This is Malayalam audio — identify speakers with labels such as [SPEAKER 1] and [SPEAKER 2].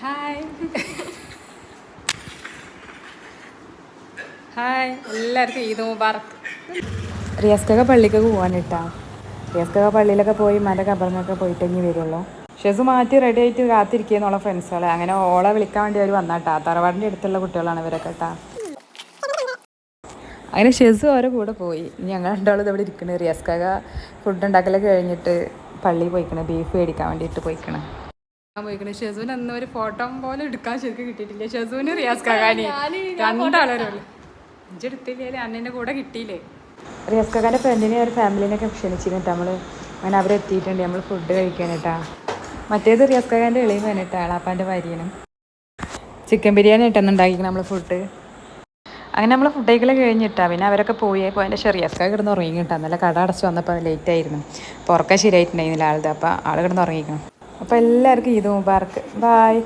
[SPEAKER 1] ഹായ് ഹായ് എല്ലാവർക്കും ഈദ് മുബാറക്ക്. റിയാസ്കൊക്കെ പള്ളിക്കൊക്കെ പോകാൻ കേട്ടാ. റിയാസ്കൊക്കെ പള്ളിയിലൊക്കെ പോയി മൻ്റെ കബറിങ്ങൊക്കെ പോയിട്ട് ഇനി വരുള്ളൂ. ഷെസ് മാറ്റി റെഡി ആയിട്ട് കാത്തിരിക്കുന്നുള്ള ഫ്രണ്ട്സുകളെ അങ്ങനെ ഓളെ വിളിക്കാൻ വേണ്ടി അവർ വന്നാട്ടാ. തറവാടിൻ്റെ അടുത്തുള്ള കുട്ടികളാണ് ഇവരൊക്കെ കേട്ടാ. അങ്ങനെ ഷെസ് ഓരോ കൂടെ പോയി. ഞങ്ങൾ രണ്ടാളും ഇവിടെ ഇരിക്കണേ. റിയാസ്കൊക്കെ ഫുഡ് ഉണ്ടാക്കലൊക്കെ കഴിഞ്ഞിട്ട് പള്ളിയിൽ പോയിക്കണേ, ബീഫ് മേടിക്കാൻ വേണ്ടിയിട്ട് പോയിക്കണേ. പോയിക്കണേ. ഷെസുവിന് അന്ന് ഒരു ഫോട്ടോ പോലും എടുക്കാൻ ശരിക്കും കിട്ടിയിട്ടില്ല. ഷെസുവിന് റിയാസ്കാനി രണ്ടാളൊരുള്ളൂ. ഇഞ്ചെടുത്തില്ലേ, അന്നെൻ്റെ കൂടെ കിട്ടിയില്ലേ. റിയാസ്കാൻ്റെ ഫ്രണ്ടിനെ ഒരു ഫാമിലിനെയൊക്കെ ക്ഷണിച്ചിട്ട് നമ്മൾ അങ്ങനെ അവിടെ എത്തിയിട്ടുണ്ട്. നമ്മൾ ഫുഡ് കഴിക്കാൻ കേട്ടാ. മറ്റേത് റിയാസ്കാൻ്റെ എളിയും വേണിട്ടാ, ആളാപ്പാൻ്റെ ഭാര്യനും. ചിക്കൻ ബിരിയാണി ആയിട്ടൊന്നും ഉണ്ടാക്കിക്കണം നമ്മൾ ഫുഡ്. അങ്ങനെ നമ്മൾ ഫുഡ് കഴിക്കൽ കഴിഞ്ഞിട്ടാ. പിന്നെ അവരൊക്കെ പോയി അതിൻ്റെ റിയാസ്ക കിടന്ന് ഉറങ്ങിയിട്ടാ. നല്ല കട അടച്ച് വന്നപ്പോൾ ലേറ്റ് ആയിരുന്നു. അപ്പോൾ ഉറക്കം ശരിയായിട്ടുണ്ടായിരുന്നില്ല ആളുടെ. അപ്പോൾ ആൾ കിടന്ന് ഉറങ്ങിക്കണം. അപ്പോൾ എല്ലാവർക്കും ഈദ് മുബാറക്ക്. ബായ്.